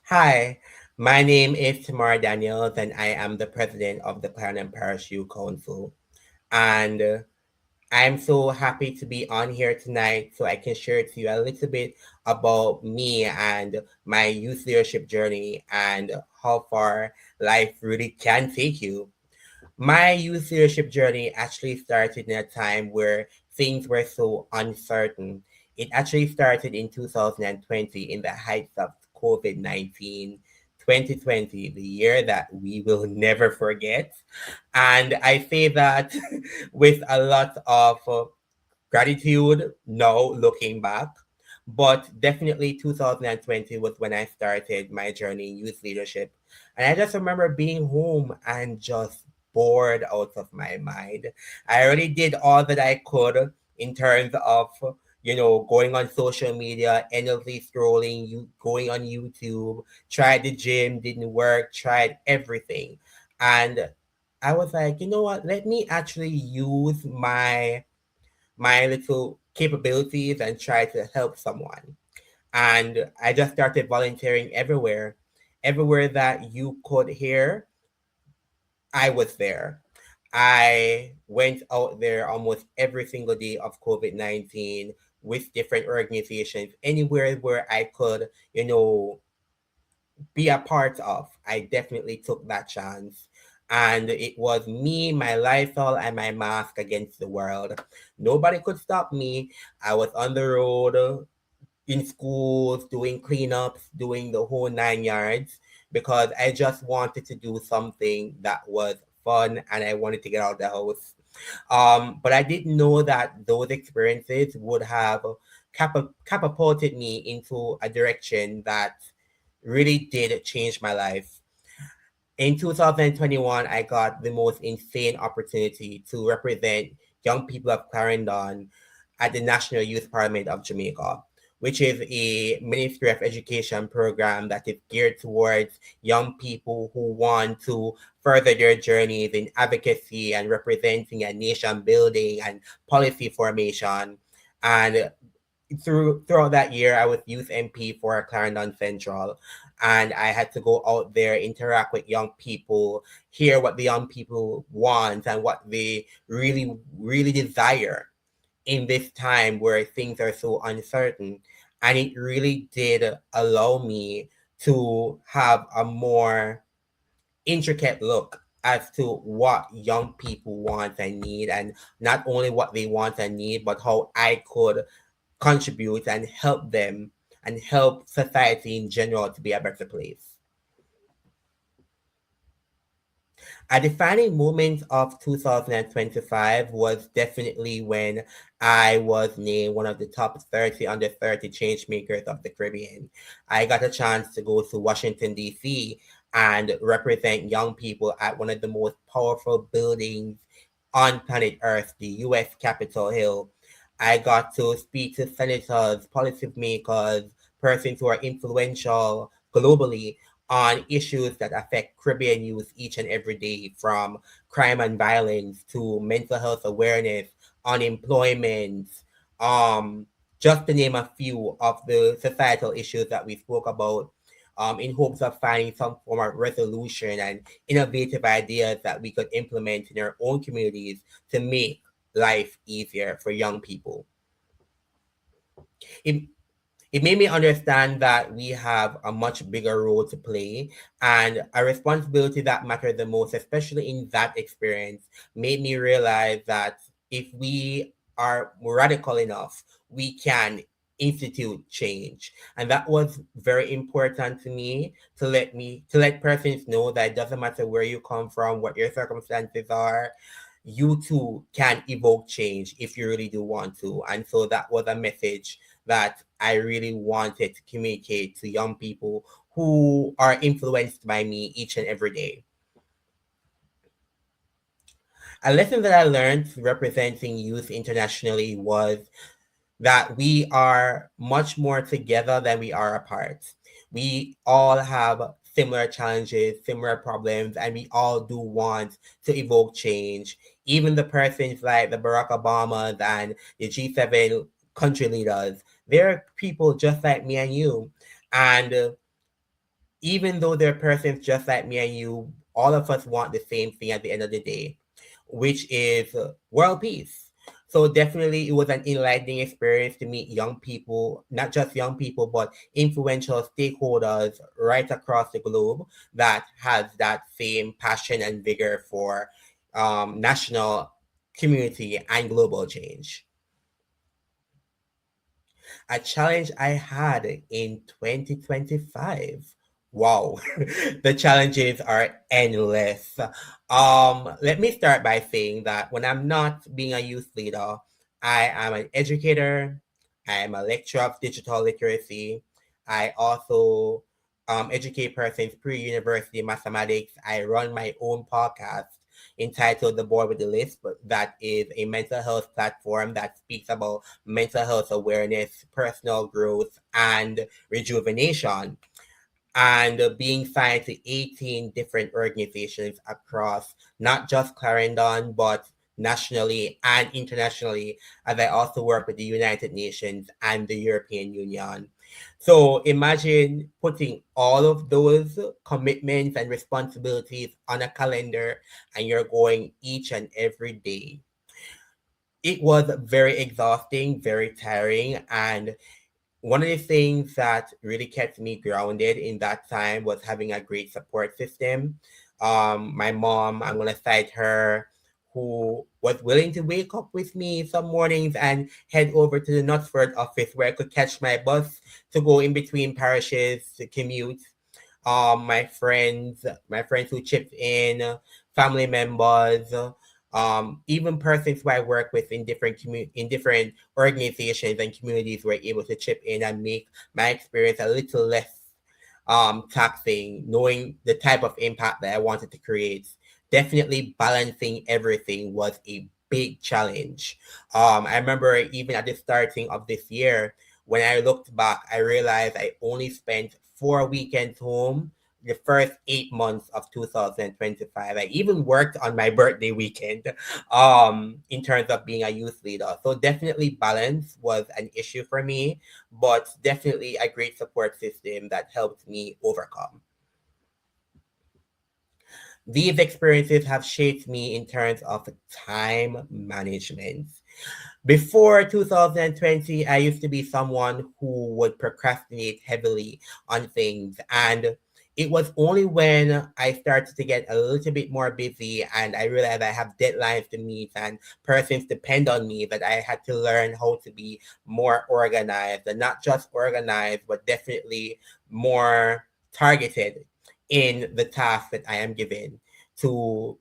Hi, my name is Termario Daniels, and I am the president of the Clarendon Parish Youth Council. And I'm so happy to be on here tonight so I can share to you a little bit about me and my youth leadership journey and how far life really can take you. My youth leadership journey actually started in a time where things were so uncertain. It actually started in 2020 in the heights of COVID 19, 2020, the year that we will never forget. And I say that with a lot of gratitude now looking back. But definitely 2020 was when I started my journey in youth leadership. And I just remember being home and just bored out of my mind. I already did all that I could in terms of, going on social media, endlessly scrolling, you going on YouTube, tried the gym, didn't work, tried everything. And I was like, you know what? Let me actually use my little capabilities and try to help someone. And I just started volunteering everywhere. Everywhere that you could hear, I was there. I went out there almost every single day of COVID 19 with different organizations, anywhere where I could, be a part of. I definitely took that chance. And it was me, my lifestyle, and my mask against the world. Nobody could stop me. I was on the road, in schools, doing cleanups, doing the whole 9 yards, because I just wanted to do something that was fun and I wanted to get out of the house. But I didn't know that those experiences would have catapulted me into a direction that really did change my life. In 2021, I got the most insane opportunity to represent young people of Clarendon at the National Youth Parliament of Jamaica, which is a Ministry of Education program that is geared towards young people who want to further their journeys in advocacy and representing and nation building and policy formation. And throughout that year, I was youth MP for Clarendon Central, and I had to go out there, interact with young people, hear what the young people want and what they really, really desire in this time where things are so uncertain. And it really did allow me to have a more intricate look as to what young people want and need, and not only what they want and need, but how I could contribute and help them and help society in general to be a better place. A defining moment of 2025 was definitely when I was named one of the top 30 under 30 change makers of the Caribbean. I got a chance to go to Washington, D.C. and represent young people at one of the most powerful buildings on planet Earth, the U.S. Capitol Hill. I got to speak to senators, policymakers, persons who are influential globally on issues that affect Caribbean youth each and every day, from crime and violence to mental health awareness, unemployment, um, just to name a few of the societal issues that we spoke about, in hopes of finding some form of resolution and innovative ideas that we could implement in our own communities to make life easier for young people. It, it made me understand that we have a much bigger role to play and a responsibility that mattered the most, especially in that experience, made me realize that if we are radical enough, we can institute change. And that was very important to me, to let persons know that it doesn't matter where you come from, what your circumstances are, you too can evoke change if you really do want to. And so that was a message that I really wanted to communicate to young people who are influenced by me each and every day. A lesson that I learned representing youth internationally was that we are much more together than we are apart. We all have similar challenges, similar problems, and we all do want to evoke change. Even the persons like the Barack Obamas and the G7 country leaders, they're people just like me and you. And even though they're persons just like me and you, all of us want the same thing at the end of the day, which is world peace. So definitely it was an enlightening experience to meet young people, not just young people, but influential stakeholders right across the globe that has that same passion and vigor for national, community, and global change. A challenge I had in 2025. Wow, the challenges are endless. Let me start by saying that when I'm not being a youth leader, I am an educator. I am a lecturer of digital literacy. I also educate persons pre-university mathematics. I run my own podcast entitled The Bwoy Wid Di Lisp, that is a mental health platform that speaks about mental health awareness, personal growth, and rejuvenation, and being signed to 18 different organizations across not just Clarendon, but nationally and internationally, as I also work with the United Nations and the European Union. So imagine putting all of those commitments and responsibilities on a calendar and you're going each and every day. It was very exhausting, very tiring, and one of the things that really kept me grounded in that time was having a great support system. My mom, I'm gonna cite her, who was willing to wake up with me some mornings and head over to the Knutsford office where I could catch my bus to go in between parishes to commute. My friends who chipped in, family members, even persons who I work with in different organizations and communities were able to chip in and make my experience a little less taxing, knowing the type of impact that I wanted to create. Definitely balancing everything was a big challenge. I remember even at the starting of this year, when I looked back, I realized I only spent 4 weekends home the first 8 months of 2025. I even worked on my birthday weekend in terms of being a youth leader. So definitely balance was an issue for me, but definitely a great support system that helped me overcome. These experiences have shaped me in terms of time management. Before 2020, I used to be someone who would procrastinate heavily on things. And it was only when I started to get a little bit more busy and I realized I have deadlines to meet and persons depend on me that I had to learn how to be more organized, and not just organized, but definitely more targeted in the task that I am given to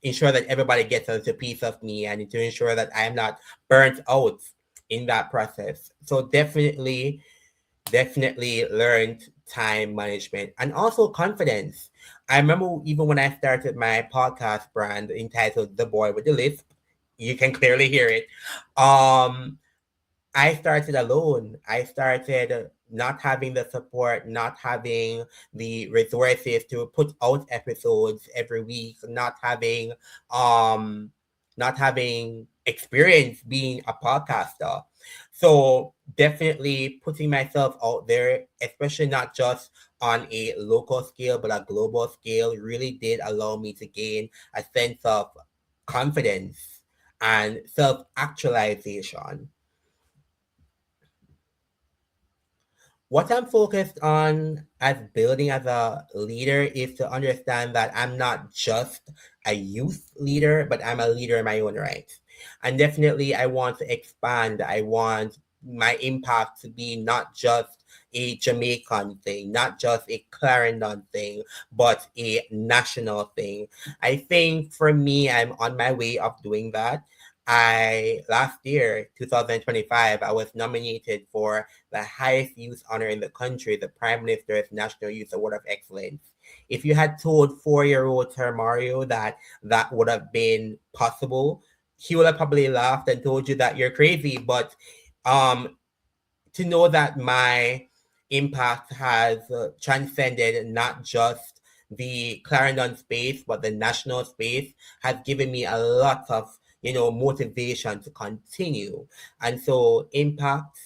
ensure that everybody gets a piece of me and to ensure that I am not burnt out in that process. So definitely learned time management and also confidence. I remember even when I started my podcast brand entitled The Bwoy Wid Di Lisp, you can clearly hear it. Um, I started alone. I started not having the support, not having the resources to put out episodes every week, um not having experience being a podcaster. So definitely putting myself out there, especially not just on a local scale but a global scale, really did allow me to gain a sense of confidence and self-actualization. What I'm focused on as building as a leader is to understand that I'm not just a youth leader, but I'm a leader in my own right. And definitely, I want to expand. I want my impact to be not just a Jamaican thing, not just a Clarendon thing, but a national thing. I think for me, I'm on my way of doing that. I last year, 2025, I was nominated for the highest youth honor in the country, the Prime Minister's National Youth Award of Excellence. If you had told 4-year-old Termario that that would have been possible, he would have probably laughed and told you that you're crazy. But um, to know that my impact has transcended not just the Clarendon space, but the national space has given me a lot of, motivation to continue. And so impact,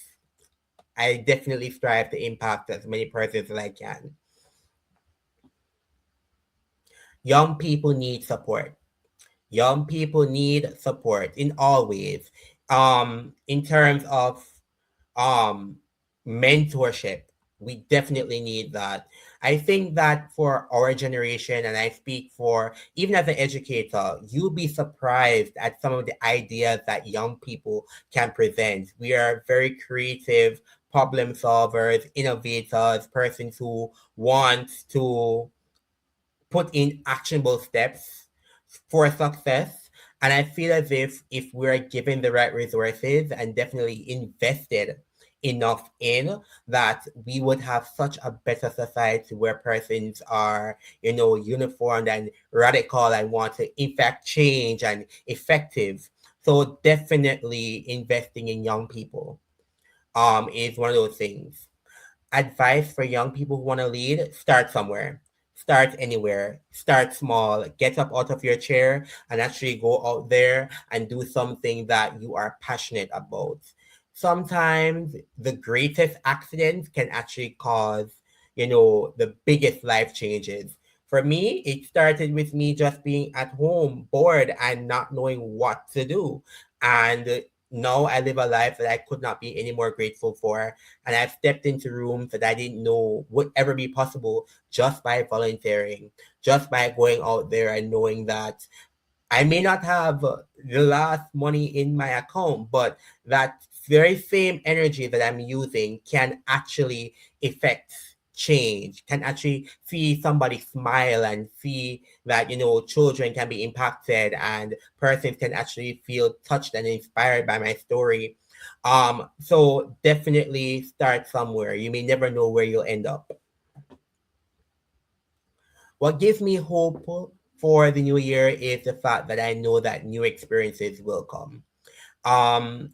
I definitely strive to impact as many persons as I can. Young people need support. Young people need support in all ways. In terms of um mentorship, we definitely need that. I think that for our generation, and I speak for even as an educator, you'll be surprised at some of the ideas that young people can present. We are very creative problem solvers, innovators, persons who want to put in actionable steps for success. And I feel as if we're given the right resources and definitely invested enough in that, we would have such a better society where persons are, uniformed and radical and want to effect change and effective. So definitely investing in young people is one of those things. Advice for young people who want to lead: start somewhere, start anywhere, start small, get up out of your chair and actually go out there and do something that you are passionate about. Sometimes the greatest accidents can actually cause, the biggest life changes. For me, it started with me just being at home, bored, and not knowing what to do. And now I live a life that I could not be any more grateful for, and I've stepped into rooms that I didn't know would ever be possible just by volunteering, just by going out there and knowing that I may not have the last money in my account, but that very same energy that I'm using can actually affect change, can actually see somebody smile and see that, children can be impacted and persons can actually feel touched and inspired by my story. So definitely start somewhere. You may never know where you'll end up. What gives me hope for the new year is the fact that I know that new experiences will come. Um,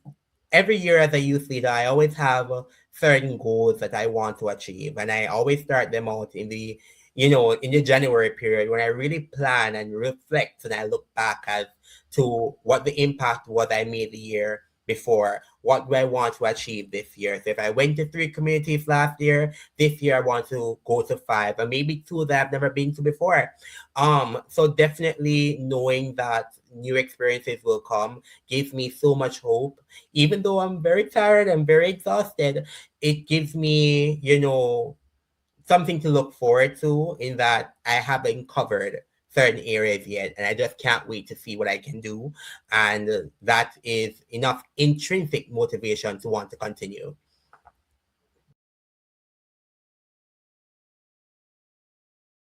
every year as a youth leader, I always have certain goals that I want to achieve, and I always start them out in the January period when I really plan and reflect and I look back as to what the impact was I made the year before. What do I want to achieve this year? So if I went to 3 communities last year, this year I want to go to 5, and maybe 2 that I've never been to before. So definitely knowing that new experiences will come gives me so much hope. Even though I'm very tired and very exhausted, it gives me, something to look forward to, in that I haven't covered certain areas yet, and I just can't wait to see what I can do. And that is enough intrinsic motivation to want to continue.